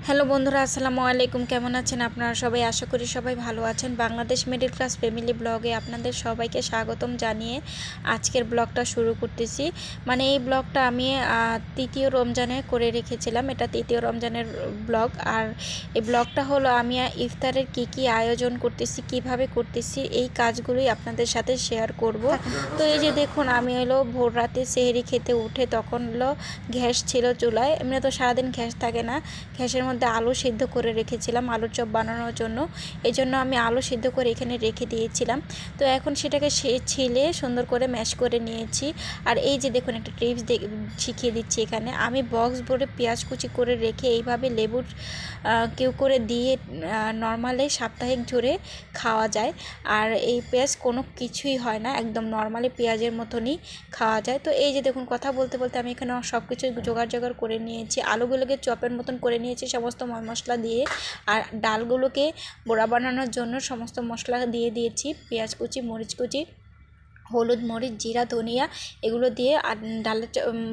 Hello বন্ধুরা, আসসালামু আলাইকুম। কেমন আছেন আপনারা সবাই? আশা করি সবাই ভালো আছেন। বাংলাদেশ মিডল ক্লাস ফ্যামিলি ব্লগে আপনাদের সবাইকে স্বাগতম জানিয়ে আজকের ব্লগটা শুরু করতেছি। মানে এই ব্লগটা আমি তৃতীয় রমজানে করে রেখেছিলাম। এটা তৃতীয় রমজানের ব্লগ। আর এই ব্লগটা হলো আমি ইফতারের কি আয়োজন করতেছি, কিভাবে করতেছি, এই কাজগুলোই আপনাদের সাথে শেয়ার করব। তো এই যে দেখুন, আমি হলো ভোর রাতে সেহরি খেতে উঠে তখন হলো গ্যাস ছিল চুলায়। এমনি তো সারাদিন গ্যাস থাকে না। গ্যাসের মধ্যে আলু সিদ্ধ করে রেখেছিলাম আলুর চপ বানানোর জন্য। এই জন্য আমি আলু সিদ্ধ করে এখানে রেখে দিয়েছিলাম। তো এখন সেটাকে ছিলে সুন্দর করে ম্যাশ করে নিয়েছি। আর এই যে দেখুন, একটা টিপস শিখিয়ে দিচ্ছি। এখানে আমি বক্স ভরে পেঁয়াজ কুচি করে রেখে এইভাবে লেবুর কেউ করে দিয়ে নর্মালি সাপ্তাহিক জুড়ে খাওয়া যায়। আর এই পেঁয়াজ কোনো কিছুই হয় না, একদম নর্মালি পেঁয়াজের মতনই খাওয়া যায়। তো এই যে দেখুন, কথা বলতে বলতে আমি এখানে সব কিছু জোগাড় করে নিয়েছি। আলুগুলোকে চপের মতন করে নিয়েছি সমস্ত মশলা দিয়ে। আর ডালগুলোকে বড়া বানানোর জন্য সমস্ত মশলা দিয়ে দিয়েছি। পেঁয়াজ কুচি, মরিচ কুচি, হলুদ, মরিচ, জিরা, ধনিয়া এগুলো দিয়ে আর ডালের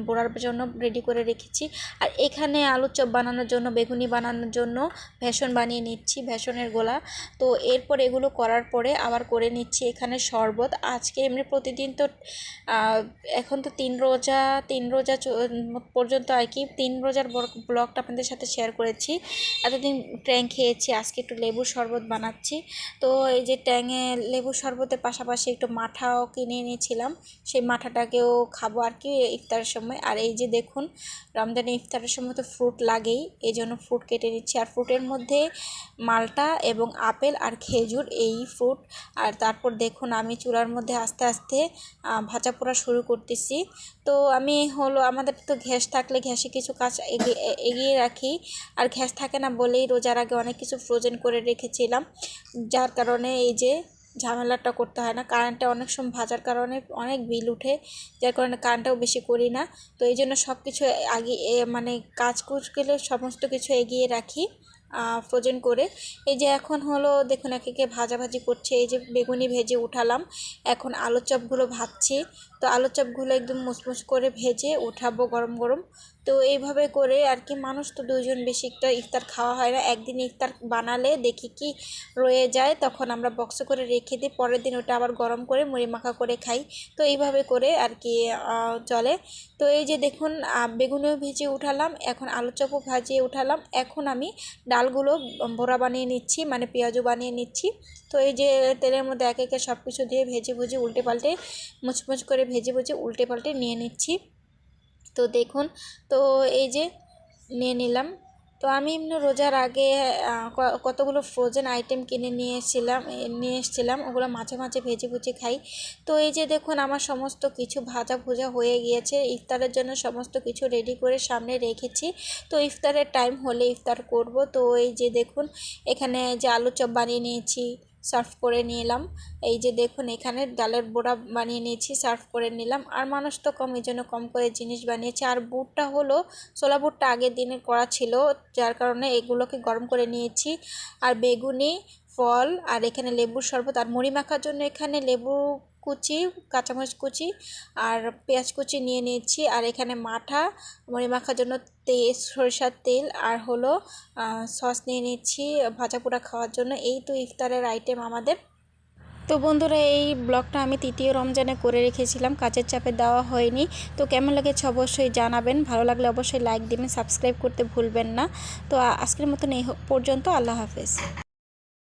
বড়ার জন্য রেডি করে রেখেছি। আর এখানে আলুর চপ বানানোর জন্য, বেগুনি বানানোর জন্য বেসন বানিয়ে নিচ্ছি, বেসনের গোলা। তো এরপর এগুলো করার পরে আবার করে নিচ্ছি এখানে শরবত। আজকে এমনি প্রতিদিন তো এখন তো তিন রোজা পর্যন্ত আর কি, 3 রোজার ব্লগটা আপনাদের সাথে শেয়ার করেছি। এতদিন ট্যাং খেয়েছি, আজকে একটু লেবুর শরবত বানাচ্ছি। তো এই যে ট্যাঙে লেবুর শরবতের পাশাপাশি একটু মাঠাও কিনে এনেছিলাম, সেই মাঠাটাকেও খাবো আর কি ইফতারের সময়। আর এই যে দেখুন, রমজানে ইফতারের সময় তো ফ্রুট লাগেই, এই জন্য ফ্রুট কেটে নিচ্ছি। আর ফ্রুটের মধ্যে মালটা এবং আপেল আর খেজুর, এই ফ্রুট। আর তারপর দেখুন, আমি চুলার মধ্যে আস্তে আস্তে ভাজা পোড়া শুরু করতেছি। তো আমি হলো, আমাদের তো গ্যাস থাকলে গ্যাসে কিছু কাজ এগিয়ে রাখি। আর গ্যাস থাকে না বলেই রোজার আগে অনেক কিছু ফ্রোজেন করে রেখেছিলাম, যার কারণে এই যে ঝামেলাটা করতে হয় না। কারেন্টটা অনেক সময় ভাজার কারণে অনেক বিল উঠে, যার কারণে কারেন্টটাও বেশি করি না। তো এই জন্য সব কিছু আগে মানে কাজগুলো সমস্ত কিছু এগিয়ে রাখি ফ্রোজেন করে। এই যে এখন হলো দেখুন, একে ভাজাভাজি করছে। এই যে বেগুনি ভেজে উঠালাম, এখন আলুর চপগুলো ভাজছি। তো আলুর চপগুলো একদম মুচমুচ করে ভেজে উঠাবো গরম গরম। তো এইভাবে করে আর কি, মানুষ তো 2 জন, বেশি একটা ইফতার খাওয়া হয় না। একদিন ইফতার বানালে দেখি কি রয়ে যায়, তখন আমরা বক্সে করে রেখে দিই, পরের দিন ওটা আবার গরম করে মুড়ি মাখা করে খাই। তো এইভাবে করে আর কি চলে। তো এই যে দেখুন, বেগুনিও ভেজে উঠালাম, এখন আলুর চপও ভাজিয়ে উঠালাম। এখন আমি ডালগুলো বড়া বানিয়ে নিচ্ছি, মানে পেঁয়াজও বানিয়ে নিচ্ছি। তো এই যে তেলের মধ্যে একে সব কিছু দিয়ে ভেজে ভুজে উল্টে পাল্টে, মুচমুচ করে ভেজে ভুজে উল্টে পাল্টে নিয়ে নিচ্ছি। তো দেখুন, তো এই যে নিয়ে নিলাম। তো আমি এমনি রোজার আগে কতগুলো ফ্রোজেন আইটেম কিনে নিয়ে এসেছিলাম, ওগুলো মাঝে মাঝে ভেজে ভুজে খাই। তো এই যে দেখুন, আমার সমস্ত কিছু ভাজা ভুজা হয়ে গিয়েছে। ইফতারের জন্য সমস্ত কিছু রেডি করে সামনে রেখেছি। তো ইফতারের টাইম হলে ইফতার করব। তো এই যে দেখুন, এখানে যে আলুর চপ বানিয়ে নিয়েছি, সার্ভ করে নিলাম। এই যে দেখুন, এখানে ডালের বড়া বানিয়ে নিয়েছি, সার্ভ করে নিলাম। আর মানুষ তো কম, এই জন্য কম করে জিনিস বানিয়েছি। আর বুটটা হলো, ছোলা বুটটা আগের দিনের করা ছিল, যার কারণে এগুলোকে গরম করে নিয়েছি। আর বেগুনি, ফল, আর এখানে লেবুর শরবত। আর মুড়ি মাখার জন্য এখানে লেবু কুচি, কাঁচামরিচ কুচি আর পেঁয়াজ কুচি নিয়ে নিয়েছি। আর এখানে মাঠা, মুড়ি মাখার জন্য তেল, সরিষার তেল, আর হলো সস নিয়ে নিচ্ছি ভাজা পোড়া খাওয়ার জন্য। এই তো ইফতারের আইটেম আমাদের। তো বন্ধুরা, এই ব্লগটা আমি তৃতীয় রমজানে করে রেখেছিলাম, কাজের চাপে দেওয়া হয়নি। তো কেমন লেগেছে অবশ্যই জানাবেন, ভালো লাগলে অবশ্যই লাইক দিবেন, সাবস্ক্রাইব করতে ভুলবেন না। তো আজকের মতন এই পর্যন্ত, আল্লাহ হাফেজ।